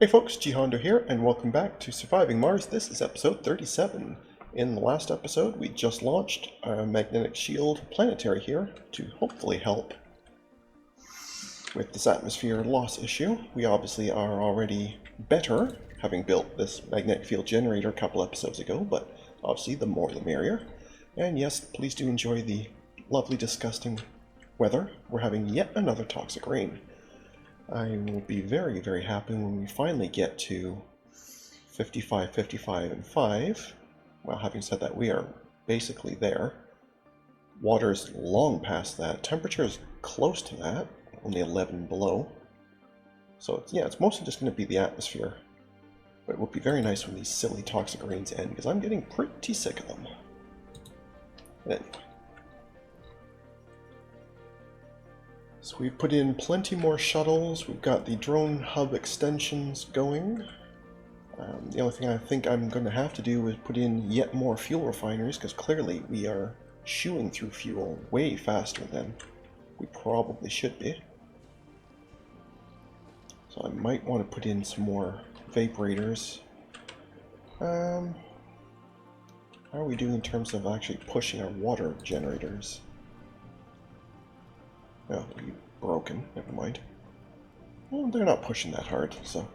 Hey folks, GHondo here, and welcome back to Surviving Mars. This is episode 37. In the last episode, we just launched a magnetic shield planetary here to hopefully help with this atmosphere loss issue. We obviously are already better, having built this magnetic field generator a couple episodes ago, but obviously the more the merrier. And yes, please do enjoy the lovely, disgusting weather. We're having yet another toxic rain. I will be very, very happy when we finally get to 55, 55, and 5. Well, having said that, we are basically there. Water's long past that. Temperature is close to that, only 11 below. So, it's mostly just going to be the atmosphere. But it would be very nice when these silly toxic rains end, because I'm getting pretty sick of them. Anyway. So we've put in plenty more shuttles, we've got the drone hub extensions going. The only thing I think I'm going to have to do is put in yet more fuel refineries, because clearly we are chewing through fuel way faster than we probably should be. So I might want to put in some more vaporators. How are we doing in terms of actually pushing our water generators? Oh, we broken. Never mind. Well, they're not pushing that hard, so.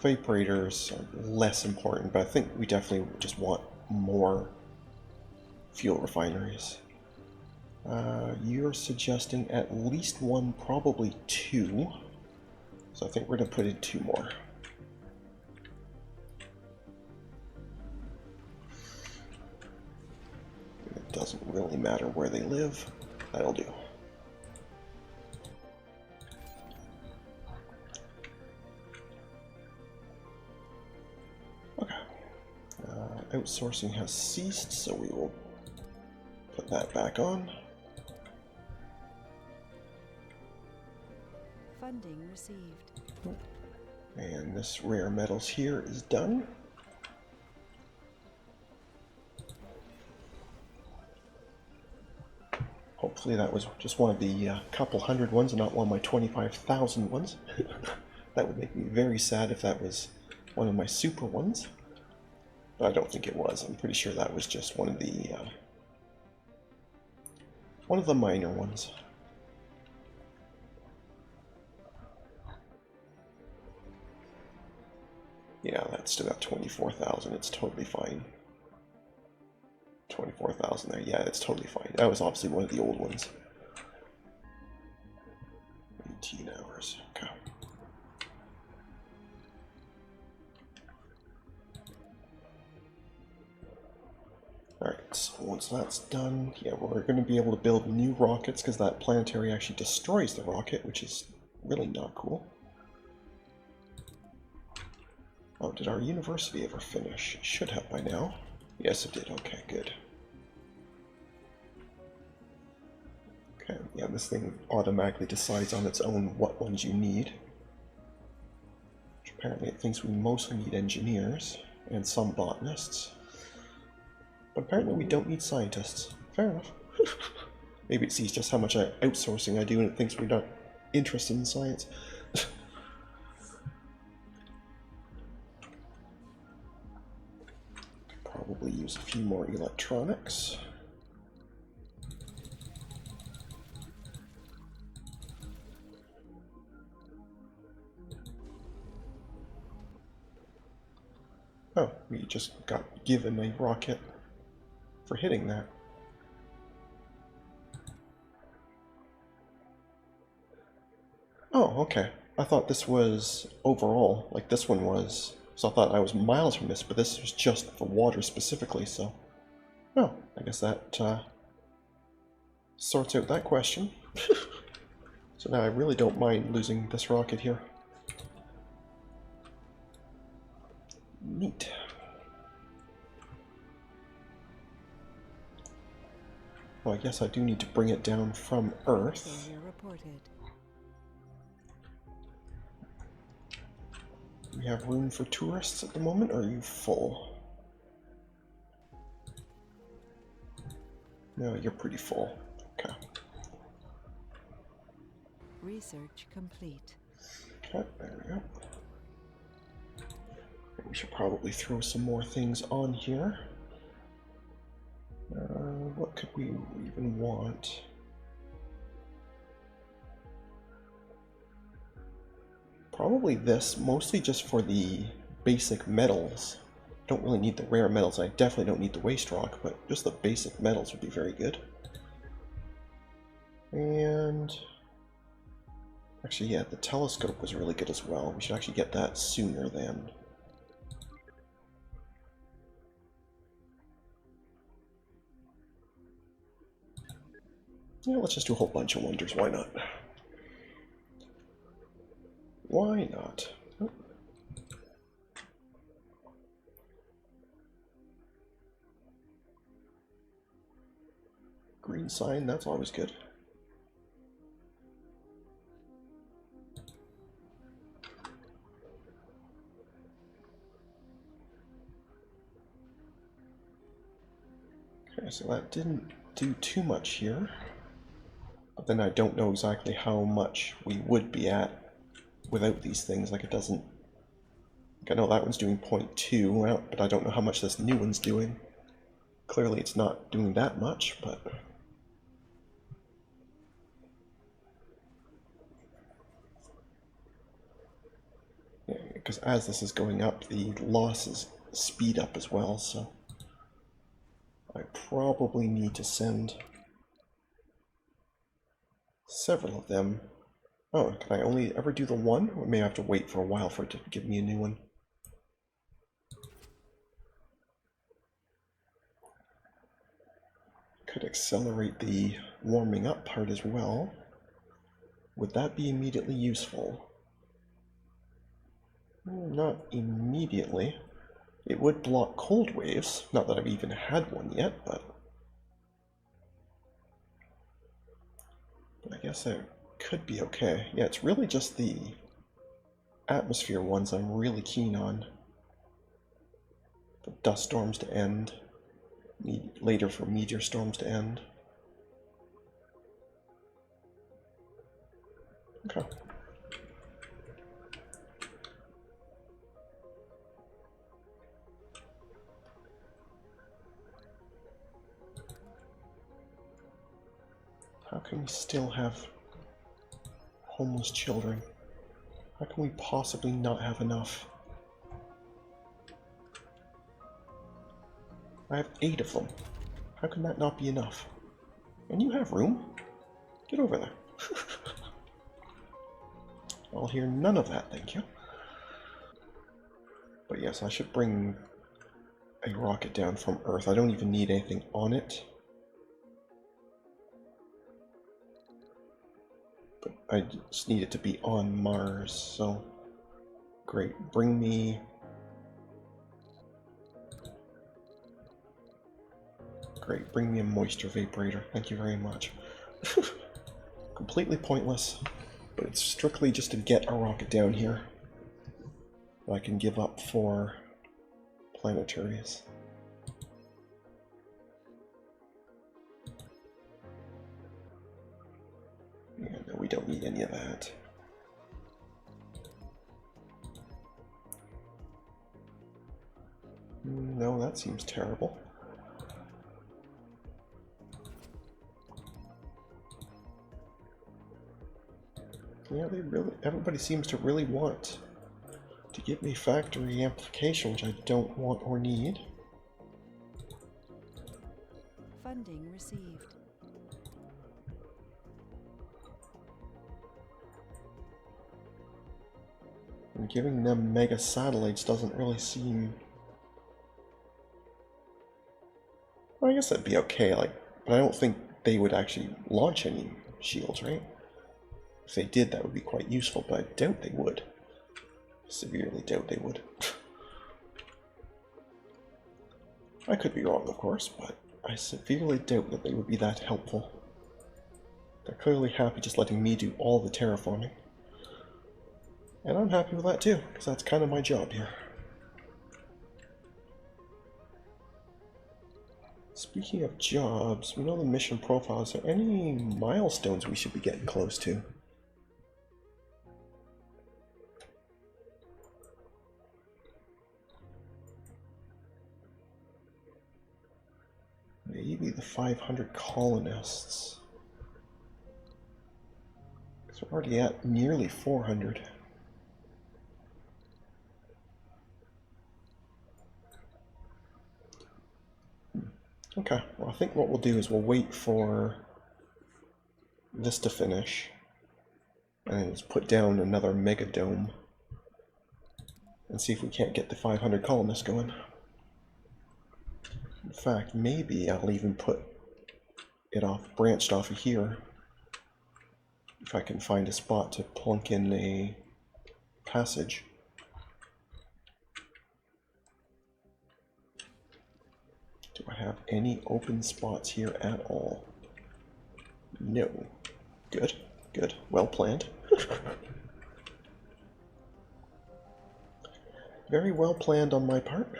Vaporators are less important, but I think we definitely just want more fuel refineries. You're suggesting at least one, probably two. So I think we're going to put in two more. It doesn't really matter where they live. That'll do. Okay. Outsourcing has ceased, so we will put that back on. Funding received. And this rare metals here is done. Hopefully that was just one of the couple hundred ones and not one of my 25,000 ones. That would make me very sad if that was one of my super ones. But I don't think it was. I'm pretty sure that was just one of the minor ones. Yeah, that's still got 24,000. It's totally fine. 24,000 there. Yeah, it's totally fine. That was obviously one of the old ones. 18 hours. Okay. Alright, so once that's done, yeah, we're going to be able to build new rockets because that planetary actually destroys the rocket, which is really not cool. Oh, did our university ever finish? It should have by now. Yes, it did. Okay, good. Okay, yeah, this thing automatically decides on its own what ones you need. Which apparently it thinks we mostly need engineers and some botanists. But apparently we don't need scientists. Fair enough. Maybe it sees just how much outsourcing I do and it thinks we're not interested in science. Probably use a few more electronics. Oh, we just got given a rocket for hitting that. Oh, okay. I thought this was overall, like this one was. So I thought I was miles from this, but this was just for water specifically, so. Oh, I guess that sorts out that question. So now I really don't mind losing this rocket here. Neat. Well, I guess I do need to bring it down from Earth. Failure reported. Do we have room for tourists at the moment, or are you full? No, you're pretty full. Okay. Research complete. Okay, there we go. We should probably throw some more things on here. What could we even want? Probably this, mostly just for the basic metals. Don't really need the rare metals. I definitely don't need the waste rock, but just the basic metals would be very good. And actually, yeah, the telescope was really good as well. We should actually get that sooner than... Yeah, let's just do a whole bunch of wonders. Why not? Why not? Oh. Green sign, that's always good. Okay, so that didn't do too much here. But then I don't know exactly how much we would be at without these things. Like, it doesn't... Like, I know that one's doing 0.2, well, but I don't know how much this new one's doing. Clearly it's not doing that much, but... Yeah, because as this is going up, the losses speed up as well, so... I probably need to send several of them. Oh, can I only ever do the one? Or may I have to wait for a while for it to give me a new one? Could accelerate the warming up part as well. Would that be immediately useful? Not immediately. It would block cold waves. Not that I've even had one yet, but I guess that could be okay. Yeah, it's really just the atmosphere ones I'm really keen on. The dust storms to end. Later for meteor storms to end. Okay. How can we still have homeless children? How can we possibly not have enough? I have 8 of them. How can that not be enough? And you have room? Get over there. I'll hear none of that, thank you. But yes, I should bring a rocket down from Earth. I don't even need anything on it. But I just need it to be on Mars, so... Great, bring me... Great, bring me a moisture vaporator. Thank you very much. Completely pointless, but it's strictly just to get a rocket down here that I can give up for planetaries. Yeah, no, we don't need any of that. No, that seems terrible. Yeah, everybody seems to really want to give me factory amplification, which I don't want or need. Funding received. And giving them mega satellites doesn't really seem... Well, I guess that'd be okay, like, but I don't think they would actually launch any shields, right? If they did, that would be quite useful, but I doubt they would. Severely doubt they would. I could be wrong, of course, but I severely doubt that they would be that helpful. They're clearly happy just letting me do all the terraforming. And I'm happy with that too, because that's kind of my job here. Speaking of jobs, we know the mission profile. Is there any milestones we should be getting close to? the 500 colonists. So we're already at nearly 400. Okay, well I think what we'll do is we'll wait for this to finish. And let's put down another mega dome. And see if we can't get the 500 colonists going. In fact, maybe I'll even put it branched off of here. If I can find a spot to plunk in a passage. Do I have any open spots here at all? No. Good, good. Well planned. Very well planned on my part.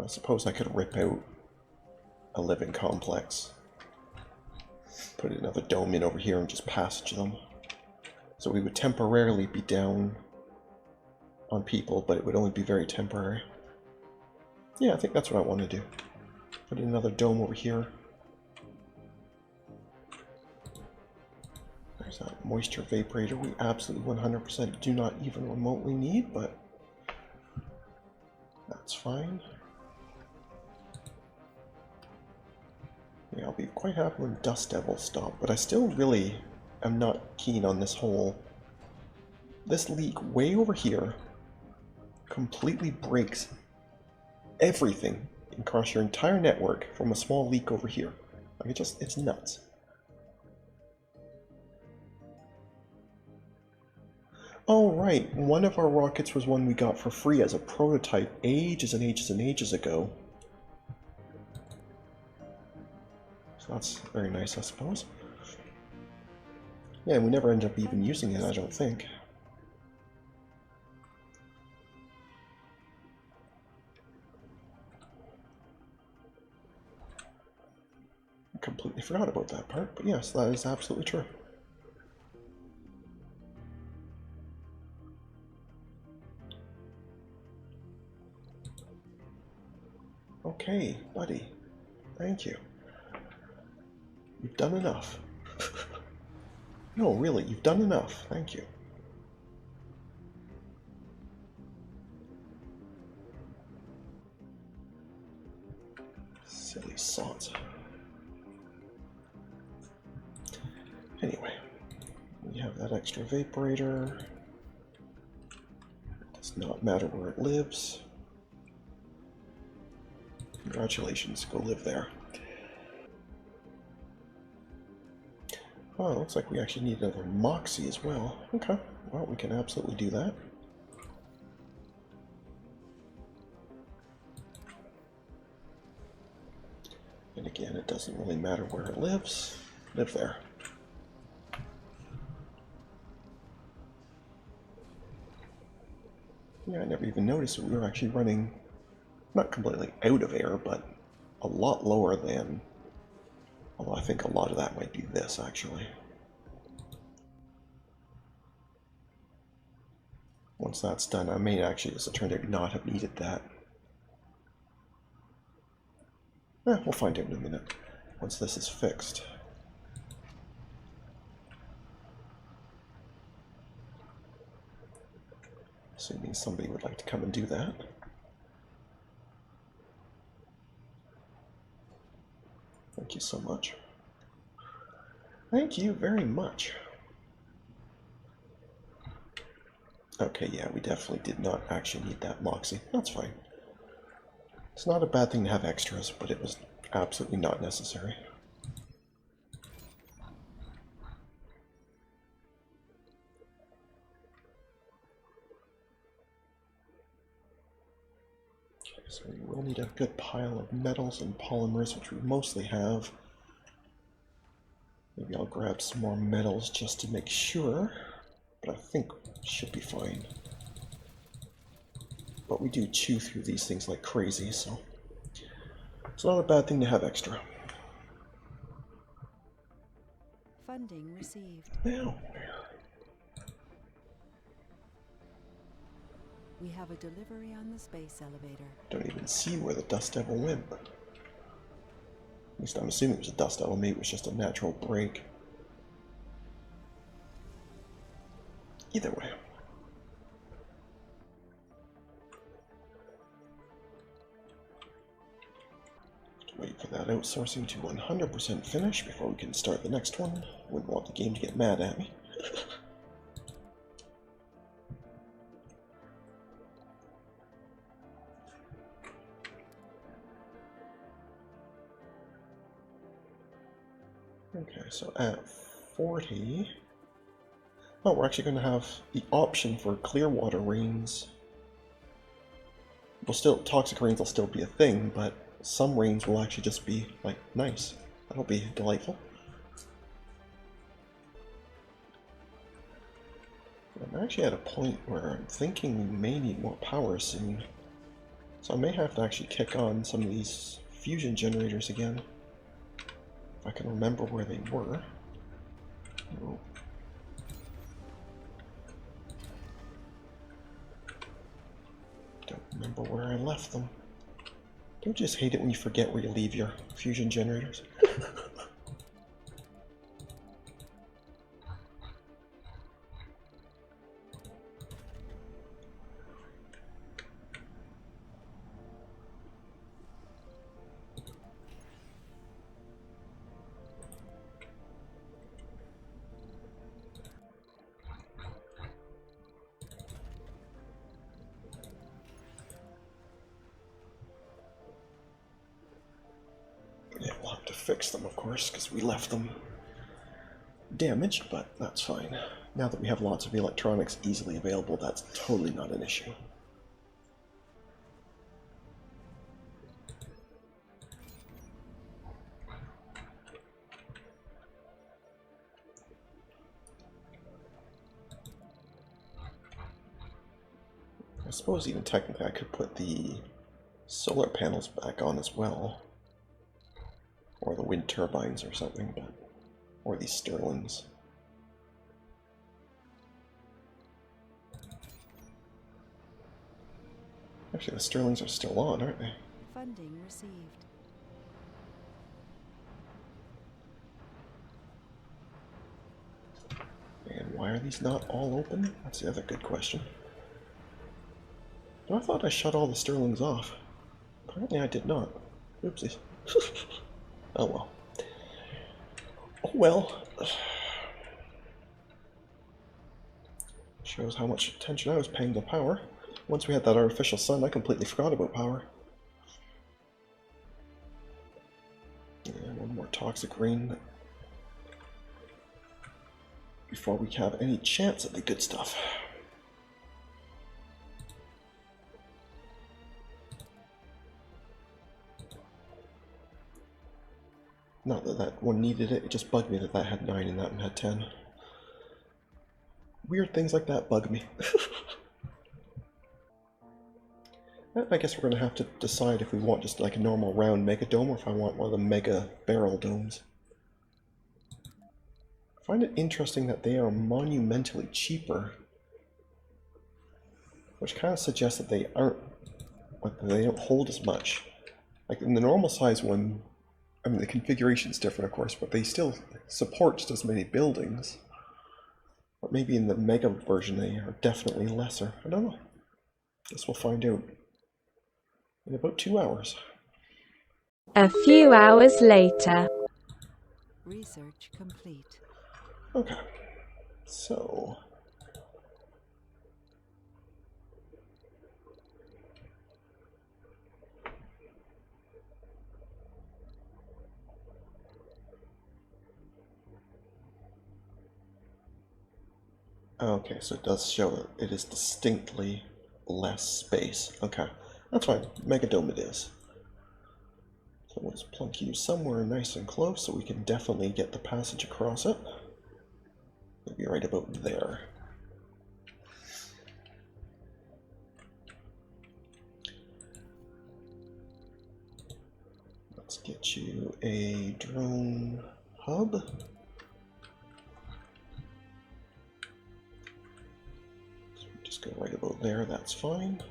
I suppose I could rip out a living complex. Put another dome in over here and just passage them. So we would temporarily be down on people, but it would only be very temporary. Yeah, I think that's what I want to do. Put in another dome over here. There's that moisture vaporator we absolutely 100% do not even remotely need, but that's fine. Yeah, I'll be quite happy when Dust Devils stop, but I still really am not keen on this this leak way over here completely breaks everything across your entire network from a small leak over here. Like it's nuts. Oh right, one of our rockets was one we got for free as a prototype ages and ages and ages ago. So that's very nice, I suppose. Yeah, and we never end up even using it, I don't think. I completely forgot about that part, but yes, that is absolutely true. Okay, buddy. Thank you. You've done enough. No, really, you've done enough. Thank you. Silly sots. Anyway, we have that extra vaporator. It does not matter where it lives. Congratulations, go live there. Oh, it looks like we actually need another Moxie as well. Okay, well, we can absolutely do that. And again, it doesn't really matter where it lives. Live there. Yeah, I never even noticed that we were actually running, not completely out of air, but a lot lower than, although I think a lot of that might be this, actually. Once that's done, I may actually, as it turned out, not have needed that. We'll find out in a minute, once this is fixed. Assuming somebody would like to come and do that. Thank you so much. Thank you very much. Okay, yeah, we definitely did not actually need that Moxie. That's fine. It's not a bad thing to have extras, but it was absolutely not necessary. Okay, so we will need a good pile of metals and polymers, which we mostly have. Maybe I'll grab some more metals just to make sure, but I think it should be fine. But we do chew through these things like crazy, so it's not a bad thing to have extra. Funding received. Now, We have a delivery on the space elevator. Don't even see where the Dust Devil went. At least I'm assuming it was a Dust Devil, maybe it was just a natural break. Either way. Wait for that outsourcing to 100% finish before we can start the next one. Wouldn't want the game to get mad at me. Okay, so at 40... Oh, we're actually going to have the option for clear water rains. Well, still, toxic rains will still be a thing, but some rains will actually just be, like, nice. That'll be delightful. I'm actually at a point where I'm thinking we may need more power soon. So I may have to actually kick on some of these fusion generators again. If I can remember where they were. Oh. Don't remember where I left them. Don't you just hate it when you forget where you leave your fusion generators? Yeah, we'll have to fix them, of course, because we left them damaged, but that's fine. Now that we have lots of electronics easily available, that's totally not an issue. I suppose even technically I could put the solar panels back on as well. Or the wind turbines or something, but... or these Stirlings. Actually, the Stirlings are still on, aren't they? Funding received. And why are these not all open? That's the other good question. I thought I shut all the Stirlings off. Apparently I did not. Oopsies. Oh well. Oh well. Shows how much attention I was paying to power. Once we had that artificial sun, I completely forgot about power. And one more toxic rain before we have any chance at the good stuff. Not that that one needed it, it just bugged me that that had 9 and that one had 10. Weird things like that bug me. I guess we're going to have to decide if we want just like a normal round mega dome or if I want one of the mega barrel domes. I find it interesting that they are monumentally cheaper, which kind of suggests that they aren't, like they don't hold as much. Like in the normal size one, I mean the configuration's different of course, but they still support just as many buildings. But maybe in the mega version they are definitely lesser. I don't know. Guess we'll find out in about 2 hours. A few hours later. Research complete. Okay, so... okay, so it does show that it is distinctly less space. Okay, that's fine. Megadome it is. So we'll just plunk you somewhere nice and close so we can definitely get the passage across it. Maybe right about there. Let's get you a drone hub. Just go right about there, that's fine.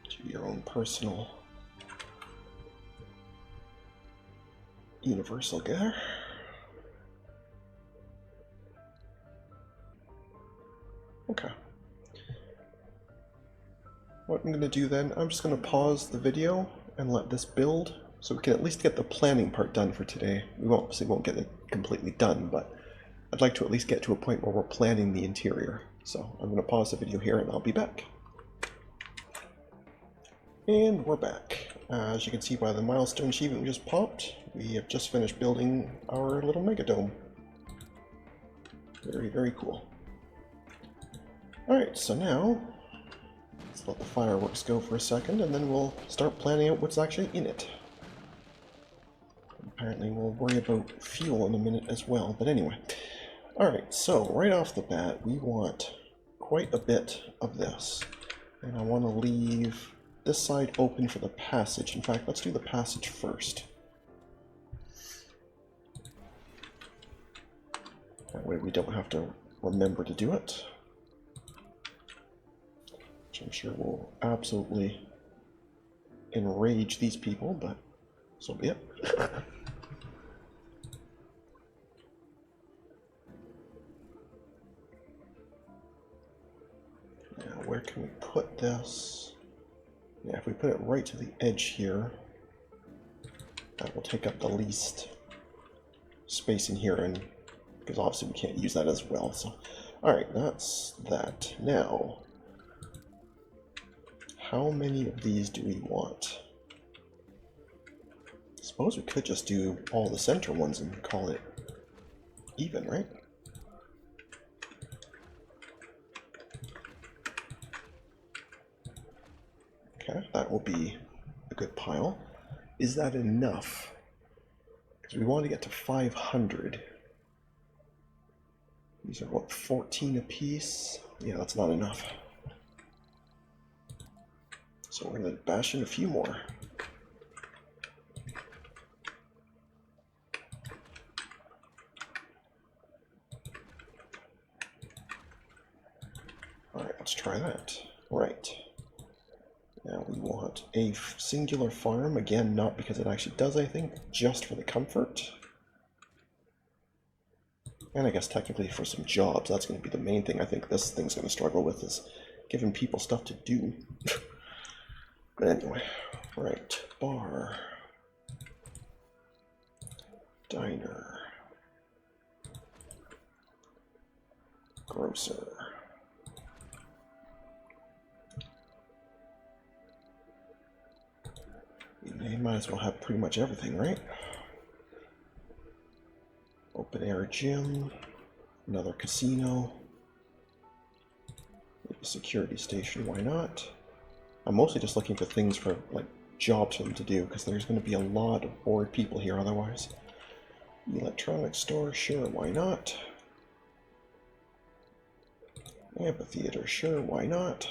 To your own personal universal getter. Okay. What I'm going to do then, I'm just going to pause the video and let this build so we can at least get the planning part done for today. We obviously won't get it completely done, but I'd like to at least get to a point where we're planning the interior. So I'm going to pause the video here and I'll be back. And we're back. As you can see by the milestone achievement we just popped, we have just finished building our little megadome. Very, very cool. Alright, so now let's let the fireworks go for a second and then we'll start planning out what's actually in it. Apparently we'll worry about fuel in a minute as well, but anyway. Alright, so right off the bat we want quite a bit of this. And I want to leave this side open for the passage. In fact, let's do the passage first. That way we don't have to remember to do it. Which I'm sure will absolutely enrage these people, but so be it. Now, where can we put this? Yeah, if we put it right to the edge here, that will take up the least space in here, and because obviously we can't use that as well. So, alright, that's that. Now, how many of these do we want? I suppose we could just do all the center ones and call it even, right? Okay, that will be a good pile. Is that enough? Because we want to get to 500. These are what, 14 apiece? Yeah, that's not enough. So we're going to bash in a few more. Alright, let's try that. Right. Now we want a singular farm, again, not because it actually does anything, just for the comfort. And I guess technically for some jobs, that's going to be the main thing I think this thing's going to struggle with, is giving people stuff to do. But anyway, right, bar, diner, grocer. You might as well have pretty much everything, right? Open air gym, another casino, maybe a security station, why not? I'm mostly just looking for things for, like, jobs for them to do, because there's going to be a lot of bored people here otherwise. Electronics store, sure, why not? Amphitheater, sure, why not?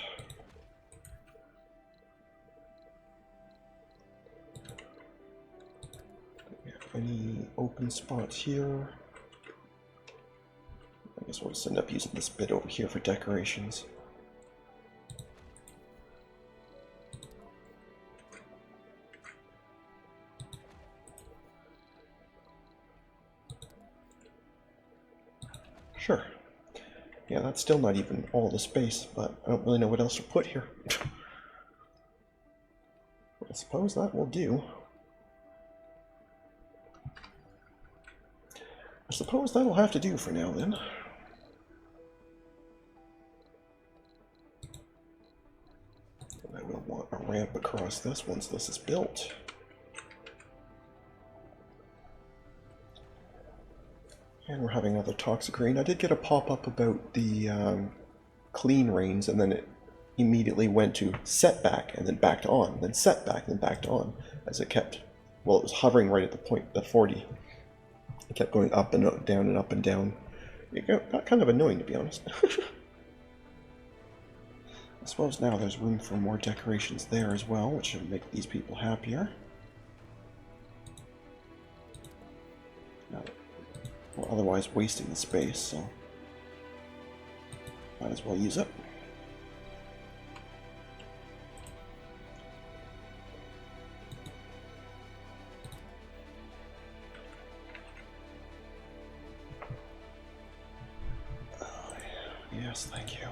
Any open spots here? I guess we'll just end up using this bit over here for decorations. Sure. Yeah, that's still not even all the space, but I don't really know what else to put here. But I suppose that will do. I suppose that'll have to do for now, then. And I will want a ramp across this once this is built. And we're having another toxic rain. I did get a pop-up about the clean rains, and then it immediately went to setback, and then back to on, then setback, and then back to on, as it kept, well, it was hovering right at the point, the 40. It kept going up and down and up and down. It got kind of annoying, to be honest. I suppose now there's room for more decorations there as well, which should make these people happier. We're otherwise wasting the space, so might as well use it. Yes, thank you.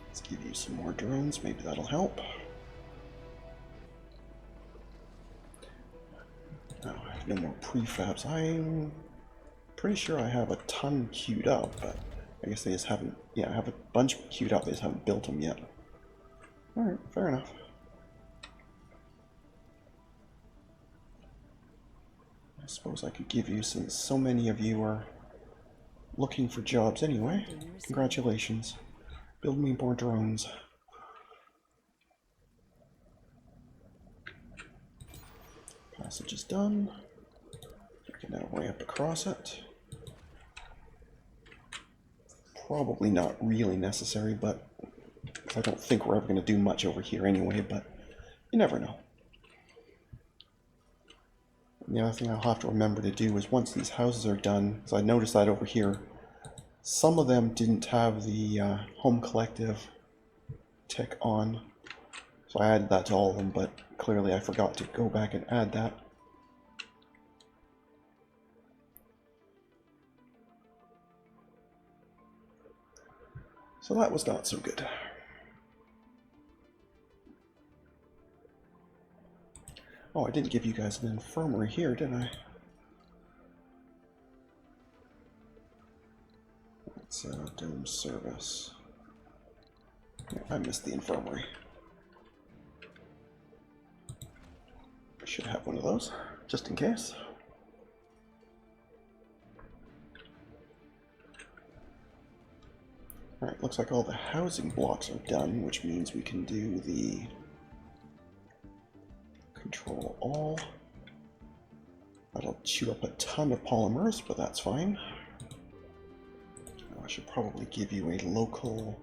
Let's give you some more drones, maybe that'll help. No, I have no more prefabs. I'm pretty sure I have a ton queued up, but I guess they just haven't... Yeah, I have a bunch queued up, they just haven't built them yet. Alright, fair enough. I suppose I could give you, since so many of you are looking for jobs anyway. Congratulations. Build me more drones. Passage is done. I can now ramp across it. Probably not really necessary, but I don't think we're ever going to do much over here anyway, but you never know. The other thing I'll have to remember to do is once these houses are done, because I noticed that over here, some of them didn't have the home collective tick on. So I added that to all of them, but clearly I forgot to go back and add that. So that was not so good. Oh, I didn't give you guys an infirmary here, did I? It's dome service. Yeah, I missed the infirmary. I should have one of those, just in case. Alright, looks like all the housing blocks are done, which means we can do the control all. That'll chew up a ton of polymers, but that's fine. I should probably give you a local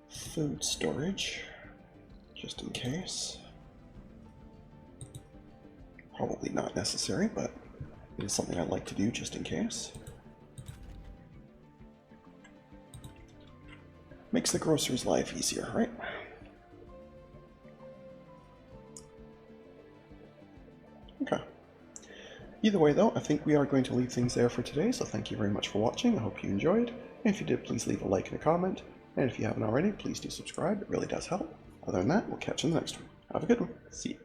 food storage, just in case. Probably not necessary, but it is something I'd like to do just in case. Makes the grocer's life easier, right? Okay. Either way though, I think we are going to leave things there for today, so thank you very much for watching. I hope you enjoyed. And if you did, please leave a like and a comment. And if you haven't already, please do subscribe. It really does help. Other than that, we'll catch you in the next one. Have a good one. See you.